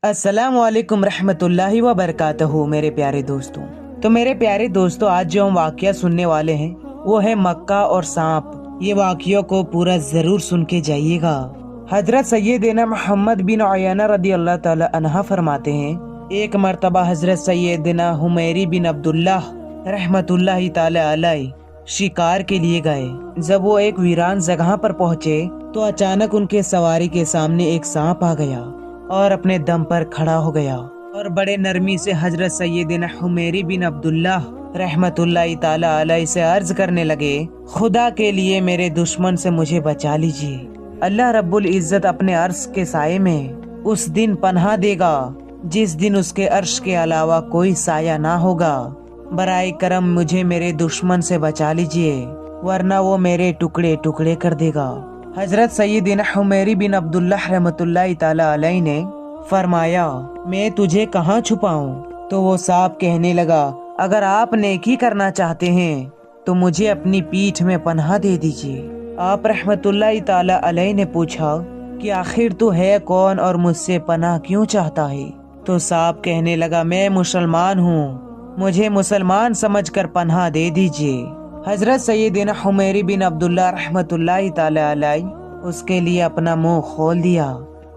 अस्सलाम वालेकुम रहमतुल्लाहि व बरकातहू। मेरे प्यारे दोस्तों, मेरे प्यारे दोस्तों, आज जो हम वाकया सुनने वाले हैं वो है मक्का और सांप। ये वाकयों को पूरा जरूर सुन के जाइएगा। हजरत सैयदना मोहम्मद बिन अय्याना रदी अल्लाह ताला अन्हा फरमाते हैं, एक मर्तबा हजरत सैयदना हुमैरी बिन अब्दुल्लाह रहमतुल्लाहि ताला अलैह शिकार के लिए गए। जब वो एक वीरान जगह पर पहुँचे तो अचानक उनके सवारी के सामने एक सांप आ गया और अपने दम पर खड़ा हो गया और बड़े नरमी से हजरत सैयदना हुमैरी बिन अब्दुल्लाह रहमतुल्लाहि ताला अलैह से अर्ज करने लगे, खुदा के लिए मेरे दुश्मन से मुझे बचा लीजिए। अल्लाह रब्बुल इज्जत अपने अर्श के साये में उस दिन पनाह देगा जिस दिन उसके अर्श के अलावा कोई साया ना होगा। बराए करम मुझे मेरे दुश्मन से बचा लीजिए, वरना वो मेरे टुकड़े टुकड़े कर देगा। हजरत सैयदना हुमैरी बिन अब्दुल्लाह रहमतुल्लाहि ताला अलैह ने फरमाया, मैं तुझे कहाँ छुपाऊं? तो वो सांप कहने लगा, अगर आप नेकी करना चाहते हैं तो मुझे अपनी पीठ में पनाह दे दीजिए। आप रहमतुल्लाहि ताला अलैह ने पूछा कि आखिर तू है कौन और मुझसे पनाह क्यों चाहता है? तो सांप कहने लगा, मैं मुसलमान हूँ, मुझे मुसलमान समझकर पनाह दे दीजिए। हजरत सैयदना हुमैरी बिन अब्दुल्लाह रहमतुल्लाहि ताला अलैह उसके लिए अपना मुंह खोल दिया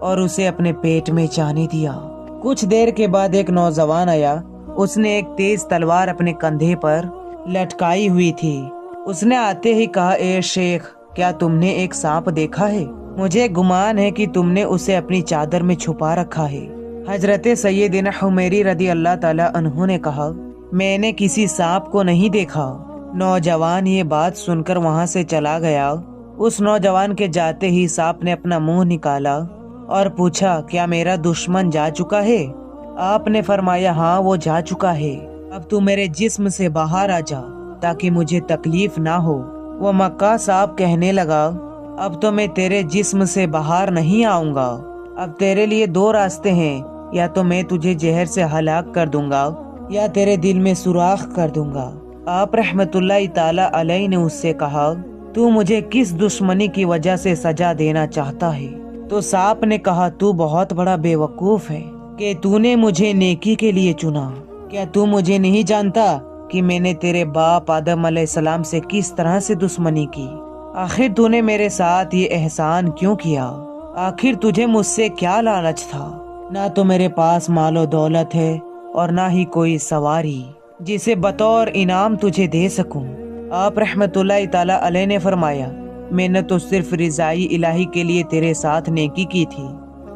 और उसे अपने पेट में जाने दिया। कुछ देर के बाद एक नौजवान आया। उसने एक तेज तलवार अपने कंधे पर लटकाई हुई थी। उसने आते ही कहा, ए शेख, क्या तुमने एक सांप देखा है? मुझे गुमान है कि तुमने उसे अपनी चादर में छुपा रखा है। हजरत सैयदना हुमैरी रदी अल्लाह ताला अन्हु ने कहा, मैंने किसी सांप को नहीं देखा। नौजवान ये बात सुनकर वहां से चला गया। उस नौजवान के जाते ही सांप ने अपना मुंह निकाला और पूछा, क्या मेरा दुश्मन जा चुका है? आपने फरमाया, हाँ वो जा चुका है। अब तू मेरे जिस्म से बाहर आ जा ताकि मुझे तकलीफ ना हो। वो मक्का सांप कहने लगा, अब तो मैं तेरे जिस्म से बाहर नहीं आऊंगा। अब तेरे लिए दो रास्ते हैं, या तो मैं तुझे जहर से हलाक कर दूंगा या तेरे दिल में सुराख कर दूंगा। आप रहमतुल्लाहि ताला अलैह ने उससे कहा, तू मुझे किस दुश्मनी की वजह से सजा देना चाहता है? तो सांप ने कहा, तू बहुत बड़ा बेवकूफ है कि तूने मुझे नेकी के लिए चुना। क्या तू मुझे नहीं जानता कि मैंने तेरे बाप आदम अलैहिस्सलाम से किस तरह से दुश्मनी की? आखिर तूने मेरे साथ ये एहसान क्यों किया? आखिर तुझे मुझसे क्या लालच था? ना तो मेरे पास मालो दौलत है और ना ही कोई सवारी जिसे बतौर इनाम तुझे दे सकूं। आप रहमतुल्लाहि ताला अलैह ने फरमाया, मैंने तो सिर्फ रिजाई इलाही के लिए तेरे साथ नेकी की थी।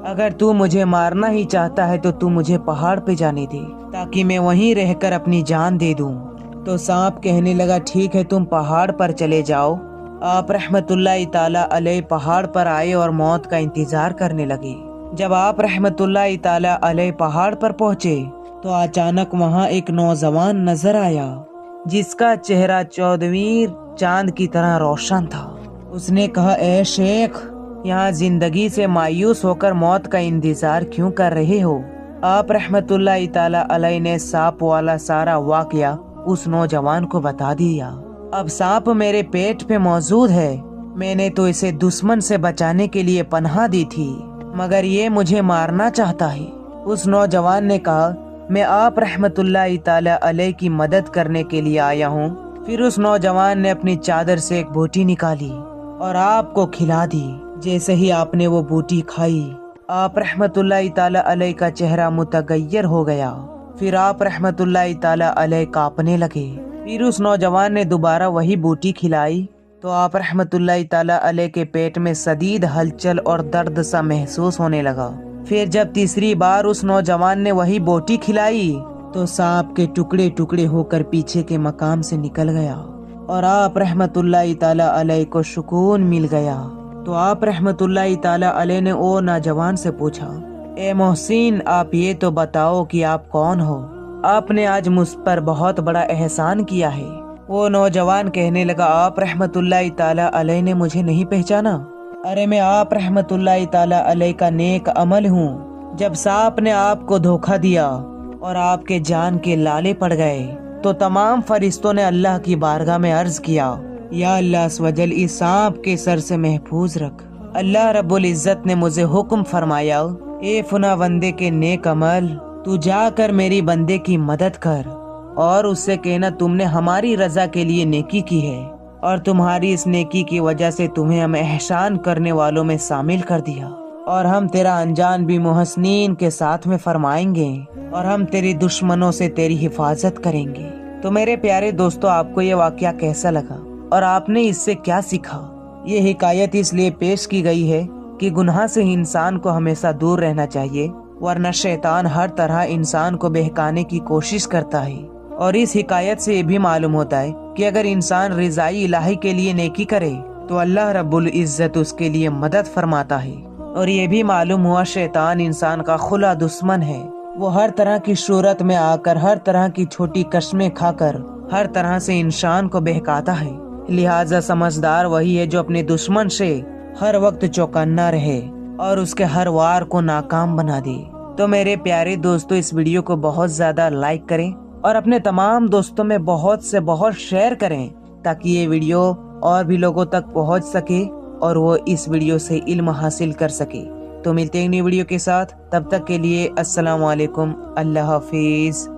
अगर तू मुझे मारना ही चाहता है तो तू मुझे पहाड़ पे जाने दे ताकि मैं वहीं रहकर अपनी जान दे दूं। तो सांप कहने लगा, ठीक है, तुम पहाड़ पर चले जाओ। आप रहमतुल्लाहि ताला अलैह पहाड़ पर आए और मौत का इंतजार करने लगे। जब आप रहमतुल्लाहि ताला अलैह पहाड़ पर पहुँचे तो अचानक वहाँ एक नौजवान नजर आया जिसका चेहरा 14वीं चांद की तरह रोशन था। उसने कहा, ए शेख, यहाँ जिंदगी से मायूस होकर मौत का इंतजार क्यों कर रहे हो? आप रहमतुल्लाहि ताला अलैह ने सांप वाला सारा वाकया उस नौजवान को बता दिया। अब सांप मेरे पेट पे मौजूद है। मैंने तो इसे दुश्मन से बचाने के लिए पनाह दी थी, मगर ये मुझे मारना चाहता है। उस नौजवान ने कहा, मैं आप रहमतुल्लाहि ताला अलैह की मदद करने के लिए आया हूँ। फिर उस नौजवान ने अपनी चादर से एक बूटी निकाली और आपको खिला दी। जैसे ही आपने वो बूटी खाई, आप रहमतुल्लाहि ताला अलैह का चेहरा मुतगय्यर हो गया। फिर आप रहमतुल्लाहि ताला अलैह कांपने लगे। फिर उस नौजवान ने दोबारा वही बूटी खिलाई तो आप रहमतुल्लाहि ताला अलैह के पेट में शदीद हलचल और दर्द सा महसूस होने लगा। फिर जब तीसरी बार उस नौजवान ने वही बोटी खिलाई तो सांप के टुकड़े टुकड़े होकर पीछे के मकाम से निकल गया और आप रहमतुल्लाहि ताला अलैह को सुकून मिल गया। तो आप रहमतुल्लाहि ताला अलैह ने ओ नौजवान से पूछा, ए मोहसिन, आप ये तो बताओ कि आप कौन हो? आपने आज मुझ पर बहुत बड़ा एहसान किया है। वो नौजवान कहने लगा, आप रहमतुल्लाहि ताला अलैह ने मुझे नहीं पहचाना? अरे मैं आप रहमतुल्लाहि ताला अलैह का नेक अमल हूँ। जब सांप ने आपको धोखा दिया और आपके जान के लाले पड़ गए तो तमाम फरिश्तों ने अल्लाह की बारगाह में अर्ज किया, या अल्लाह स्वजल इस सांप के सर से महफूज रख। अल्लाह रब्बुल इज्जत ने मुझे हुक्म फरमाया اے فنا بندے کے نیک عمل، تو جا کر میری بندے کی مدد کر اور اس سے کہنا تم نے ہماری رضا کے لیے نیکی کی ہے اور تمہاری اس نیکی کی وجہ سے تمہیں ہم احسان کرنے والوں میں شامل کر دیا، اور ہم تیرا انجام بھی محسنین کے ساتھ میں فرمائیں گے، اور ہم تیری دشمنوں سے تیری حفاظت کریں گے۔ تو میرے پیارے دوستو، آپ کو یہ واقعہ کیسا لگا اور آپ نے اس سے کیا سیکھا؟ یہ حکایت اس لیے پیش کی گئی ہے کہ گناہ سے انسان کو ہمیشہ دور رہنا چاہیے، ورنہ شیطان ہر طرح انسان کو بہکانے کی کوشش کرتا ہے۔ اور اس حکایت سے یہ بھی معلوم ہوتا ہے کہ اگر انسان رضائی الہی کے لیے نیکی کرے تو اللہ رب العزت اس کے لیے مدد فرماتا ہے۔ اور یہ بھی معلوم ہوا شیطان انسان کا کھلا دشمن ہے، وہ ہر طرح کی صورت میں آ کر، ہر طرح کی چھوٹی قسمیں کھا کر، ہر طرح سے انسان کو بہکاتا ہے۔ لہٰذا سمجھدار وہی ہے جو اپنے دشمن سے ہر وقت چوکنا رہے اور اس کے ہر وار کو ناکام بنا دے۔ تو میرے پیارے دوستو، اس ویڈیو کو بہت زیادہ لائک کریں اور اپنے تمام دوستوں میں بہت سے بہت شیئر کریں تاکہ یہ ویڈیو اور بھی لوگوں تک پہنچ سکے اور وہ اس ویڈیو سے علم حاصل کر سکے۔ تو ملتے ہیں نئی ویڈیو کے ساتھ، تب تک کے لیے السلام علیکم، اللہ حافظ۔